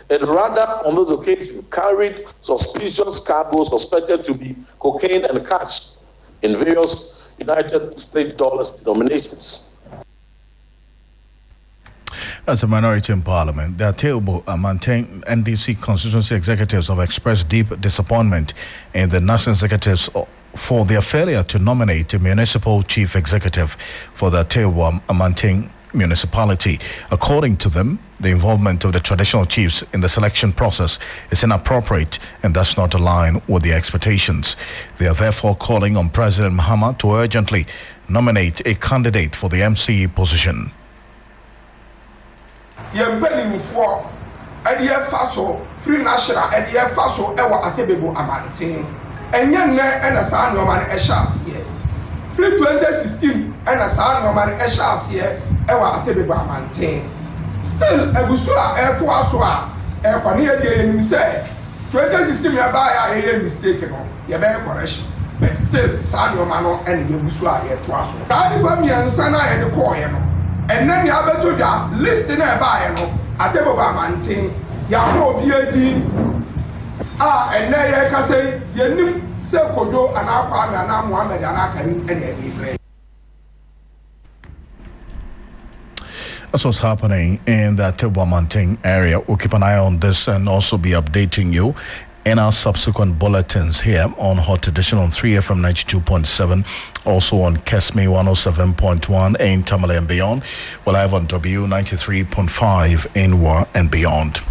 it rather on this occasion carried suspicious cargo suspected to be cocaine and cash in various United States dollars denominations. As a minority in Parliament, the Table maintain NDC constituency executives have expressed deep disappointment in the national executives for their failure to nominate a municipal chief executive for the Table maintain municipality. According to them, the involvement of the traditional chiefs in the selection process is inappropriate and does not align with their expectations. They are therefore calling on President Mahama to urgently nominate a candidate for the MCE position. Yembelimfo Edia Faso Free National Edia Faso Ewa Atebebo Amante Enye ne ena saa nneoma ne ehya ase Free 2016 ena saa nneoma ne ehya ase Ewa Atebebo Amante still ebusu a eto aso a ekwane ye yenim say 2016 ya ba ya ye mistake no ye be correction but still saa nneoma no ena ebusu a eto aso da di ba miansa na ye de call ye no and then you have to do listen by no Atebo Amante ya no biedi and then you can say yenim se kojo anakwa na Muhammad anakari ene That's what's happening in the Atebo Amante area. We'll keep an eye on this and also be updating you in our subsequent bulletins here on Hot Edition on 3FM 92.7, also on Kesme 107.1 in Tamale and beyond. We're live on W 93.5 in Wa and beyond.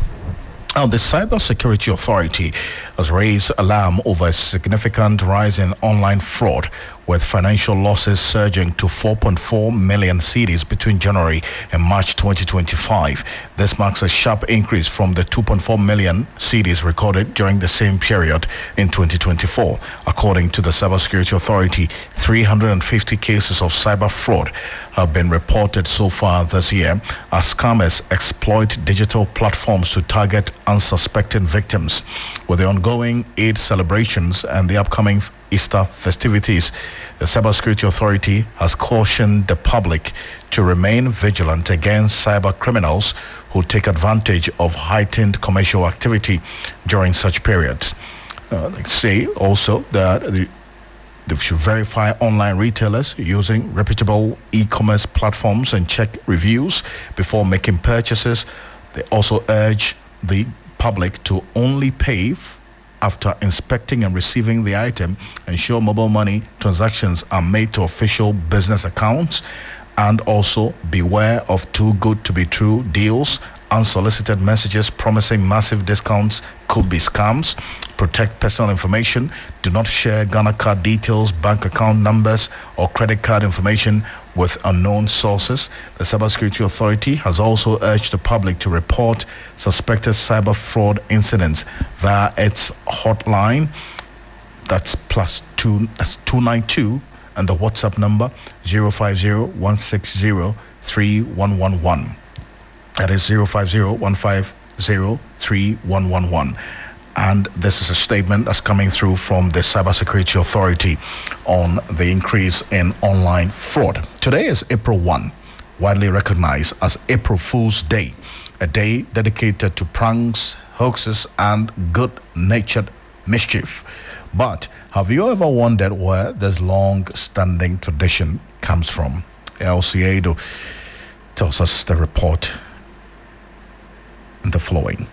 Now, the Cybersecurity Authority has raised alarm over a significant rise in online fraud, with financial losses surging to 4.4 million cedis between January and March 2025. This marks a sharp increase from the 2.4 million cedis recorded during the same period in 2024. According to the Cybersecurity Authority, 350 cases of cyber fraud have been reported so far this year as scammers exploit digital platforms to target unsuspecting victims. With the ongoing Eid celebrations and the upcoming Easter festivities, the Cybersecurity Authority has cautioned the public to remain vigilant against cyber criminals who take advantage of heightened commercial activity during such periods. They say also that they should verify online retailers using reputable e-commerce platforms and check reviews before making purchases. They also urge the public to only pay after inspecting and receiving the item, ensure mobile money transactions are made to official business accounts, and also beware of too good to be true deals. Unsolicited messages promising massive discounts could be scams. Protect personal information. Do not share Ghana card details, bank account numbers, or credit card information with unknown sources. The Cybersecurity Authority has also urged the public to report suspected cyber fraud incidents via its hotline. That's +292, and the WhatsApp number 050-160-3111. That is 050-160-3111. 03111. And this is a statement that's coming through from the Cybersecurity Authority on the increase in online fraud. Today is April 1, widely recognized as April Fool's Day, a day dedicated to pranks, hoaxes, and good-natured mischief. But have you ever wondered where this long-standing tradition comes from? Elsie tells us the report in the following.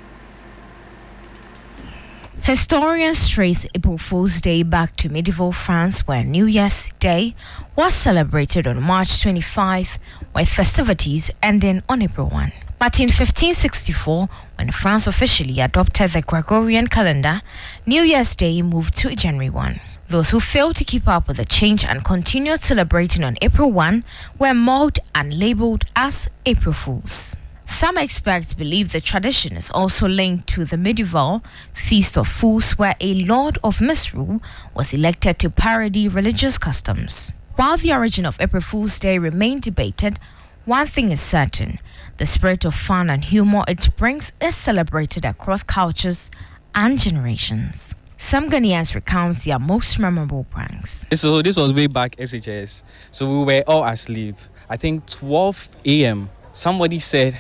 Historians trace April Fool's Day back to medieval France, where New Year's Day was celebrated on March 25, with festivities ending on April 1. But in 1564, when France officially adopted the Gregorian calendar, New Year's Day moved to January 1. Those who failed to keep up with the change and continued celebrating on April 1 were mocked and labeled as April Fools. Some experts believe the tradition is also linked to the medieval Feast of Fools, where a Lord of Misrule was elected to parody religious customs. While the origin of April Fool's Day remained debated, one thing is certain: the spirit of fun and humor it brings is celebrated across cultures and generations. Some Ghanaians recount their most memorable pranks. So this was way back SHS. So we were all asleep. I think 12 a.m. Somebody said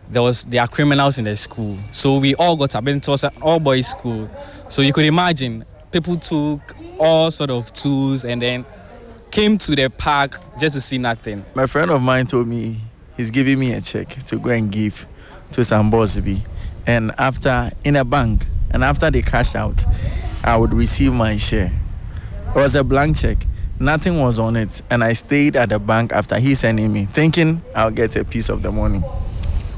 there are criminals in the school. So we all got up. It was an all-boys school. So you could imagine people took all sort of tools and then came to the park just to see nothing. My friend of mine told me he's giving me a check to go and give to some bossy. And after, in a bank, and after they cash out, I would receive my share. It was a blank check. Nothing was on it. And I stayed at the bank after he sending me, thinking I'll get a piece of the money.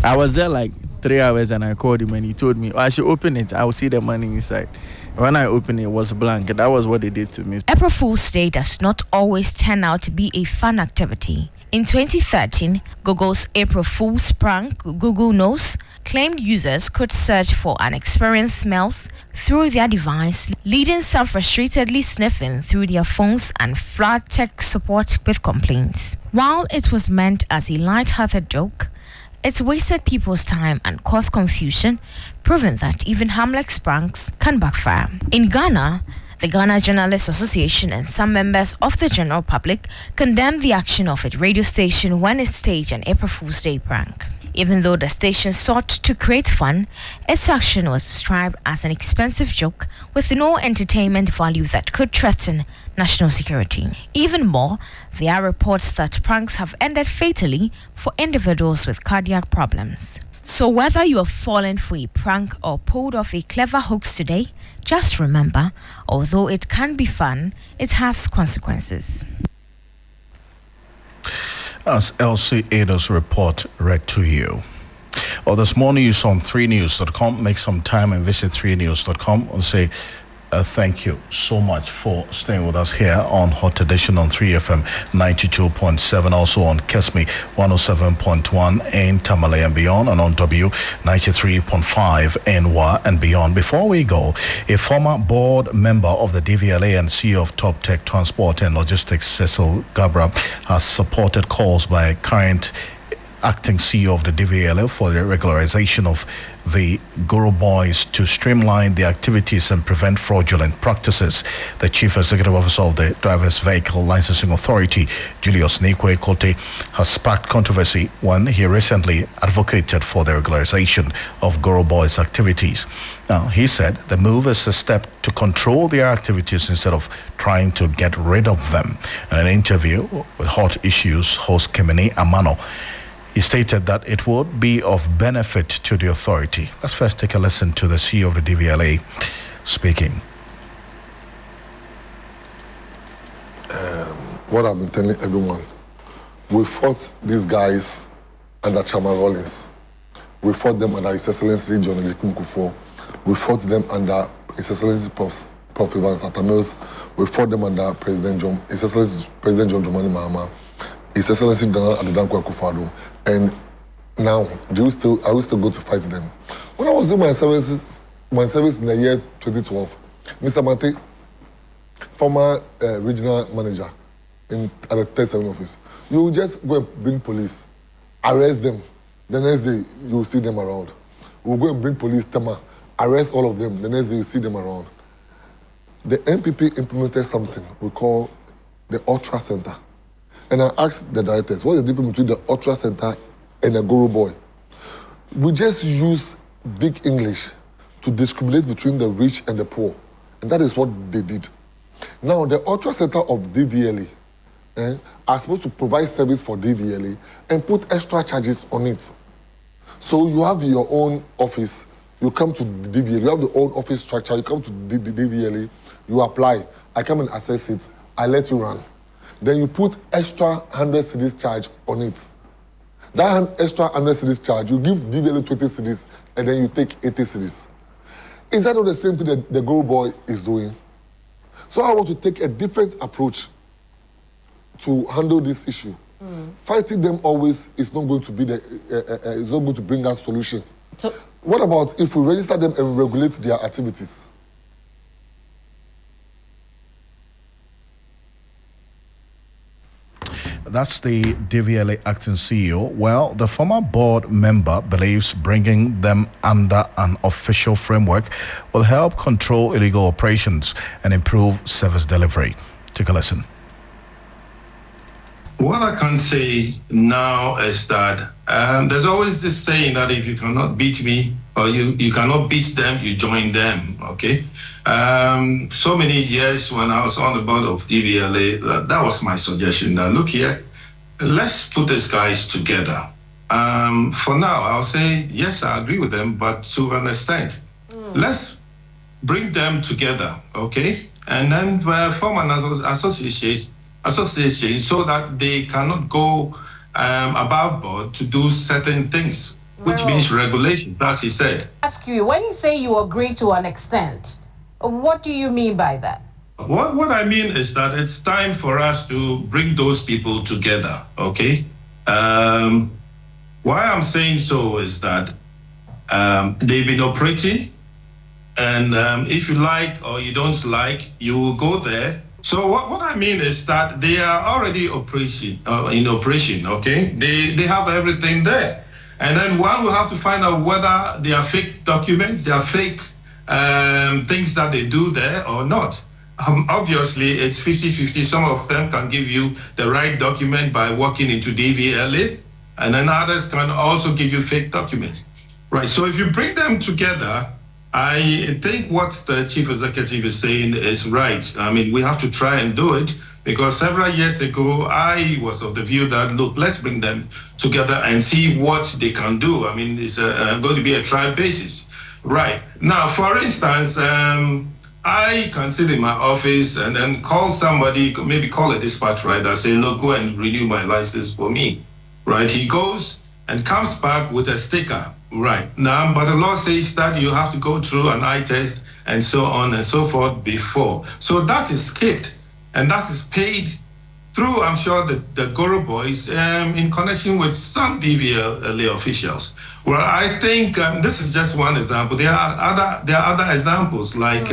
I was there like 3 hours and I called him and he told me, I should open it. I will see the money inside. When I opened it was blank. That was what they did to me. April Fool's Day does not always turn out to be a fun activity. In 2013, Google's April Fool's prank, Google Knows, claimed users could search for unexperienced smells through their device, leading some frustratedly sniffing through their phones and flood tech support with complaints. While it was meant as a light-hearted joke, it wasted people's time and caused confusion, proving that even harmless pranks can backfire. In Ghana, the Ghana Journalists Association and some members of the general public condemned the action of its radio station when it staged an April Fool's Day prank. Even though the station sought to create fun, its action was described as an expensive joke with no entertainment value that could threaten national security. Even more, there are reports that pranks have ended fatally for individuals with cardiac problems. So whether you have fallen for a prank or pulled off a clever hoax today, just remember, although it can be fun, it has consequences. As LC Ada's report read to you. Or there's more news on 3news.com. Make some time and visit 3news.com and say thank you so much for staying with us here on Hot Edition on 3FM 92.7, also on Kesme 107.1 in Tamale and beyond, and on W 93.5 in Wa and beyond. Before we go, a former board member of the DVLA and CEO of Top Tech Transport and Logistics, Cecil Gabra, has supported calls by current acting CEO of the DVLA for the regularization of the Guru Boys to streamline the activities and prevent fraudulent practices. The Chief Executive Officer of the Driver's Vehicle Licensing Authority, Julius Nikwe Kote, has sparked controversy when he recently advocated for the regularization of Guru Boys' activities. Now, he said the move is a step to control their activities instead of trying to get rid of them. In an interview with Hot Issues host Kemini Amano, he stated that it would be of benefit to the authority. Let's first take a listen to the CEO of the DVLA speaking. What I've been telling everyone, we fought these guys under Chairman Rollins. We fought them under His Excellency John Ejekun Kufuor. We fought them under His Excellency Prof. Evans Atamils. We fought them under His Excellency President John Dramani Mahama, His Excellency Dana Adedankwa Akufo-Addo. And now, are we still go to fight them? When I was doing my service in the year 2012, Mr. Mate, former regional manager at the 37 office, you will just go and bring police, arrest them. The next day, you will see them around. we'll go and bring police, Tema, arrest all of them. The next day you see them around. The NPP implemented something we call the Ultra Center. And I asked the directors, what is the difference between the Ultra Center and a Guru Boy? We just use big English to discriminate between the rich and the poor. And that is what they did. Now, the Ultra Center of DVLA are supposed to provide service for DVLA and put extra charges on it. So you have your own office, you come to DVLA, you have the own office structure, you come to DVLA, you apply, I come and assess it, I let you run. Then you put extra 100 cedis charge on it. That extra 100 cedis charge, you give DVLA 20 cedis and then you take 80 cedis. Is that not the same thing that the Go Boy is doing? So I want to take a different approach to handle this issue. Fighting them always is not going to be is not going to bring us solution. So, what about if we register them and regulate their activities? That's the DVLA acting CEO. Well, the former board member believes bringing them under an official framework will help control illegal operations and improve service delivery. Take a listen. What I can say now is that there's always this saying that if you cannot beat me or you cannot beat them, you join them, okay? So many years when I was on the board of DVLA, that was my suggestion. Now, look here, let's put these guys together. For now, I'll say, yes, I agree with them, but to an extent. Let's bring them together, okay? And then form an association so that they cannot go above board to do certain things, which means regulation, as he said. Ask you, when you say you agree to an extent, what do you mean by that? What I mean is that it's time for us to bring those people together, okay? Why I'm saying so is that they've been operating, and if you like or you don't like, you will go there. So what I mean is that they are already in operation, okay? They have everything there. And then one will have to find out whether they are fake documents, they are fake things that they do there or not. Obviously, it's 50-50. Some of them can give you the right document by walking into DVLA, and then others can also give you fake documents. Right, so if you bring them together, I think what the chief executive is saying is right. I mean, we have to try and do it because several years ago, I was of the view that, look, let's bring them together and see what they can do. I mean, it's going to be a trial basis. Right. Now, for instance, I can sit in my office and then call somebody, maybe call a dispatch rider, say, look, go and renew my license for me. Right. He goes and comes back with a sticker. Right. Now, but the law says that you have to go through an eye test and so on and so forth before. So that is skipped, and that is paid through, I'm sure, the Goro boys in connection with some DVLA officials. Well, I think this is just one example. There are other examples like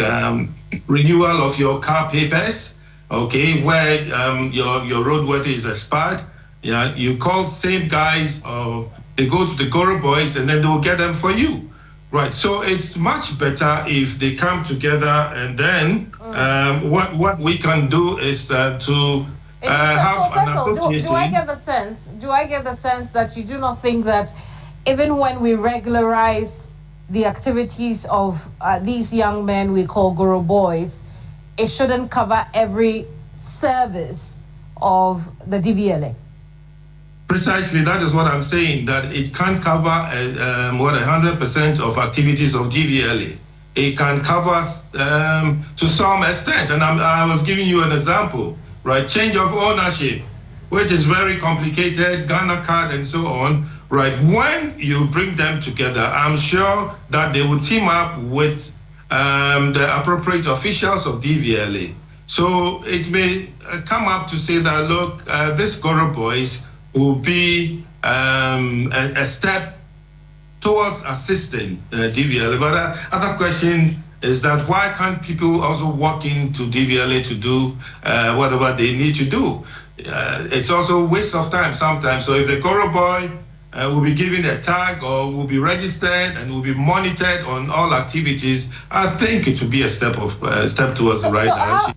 renewal of your car papers, okay, where your roadworthy is expired. Yeah, you call same guys or they go to the Goro boys and then they will get them for you. Right, so it's much better if they come together and then what we can do is to have so do I get the sense that you do not think that even when we regularize the activities of these young men we call Goro boys, it shouldn't cover every service of the DVLA? Precisely, that is what I'm saying, that it can't cover 100% of activities of DVLA. It can cover to some extent, and I was giving you an example, right? Change of ownership, which is very complicated, Ghana card and so on, right? When you bring them together, I'm sure that they will team up with the appropriate officials of DVLA. So it may come up to say that, look, this Goro boys will be a step towards assisting DVLA. But other question is that why can't people also walk into DVLA to do whatever they need to do? It's also a waste of time sometimes. So if the Goro boy will be given a tag or will be registered and will be monitored on all activities, I think it will be a step towards the right direction.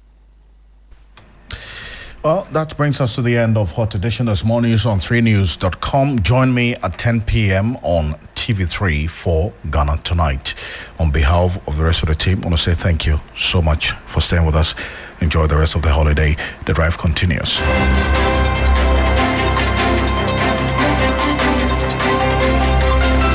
Well, that brings us to the end of Hot Edition. There's more news on 3news.com. Join me at 10 p.m. on TV3 for Ghana Tonight. On behalf of the rest of the team, I want to say thank you so much for staying with us. Enjoy the rest of the holiday. The drive continues.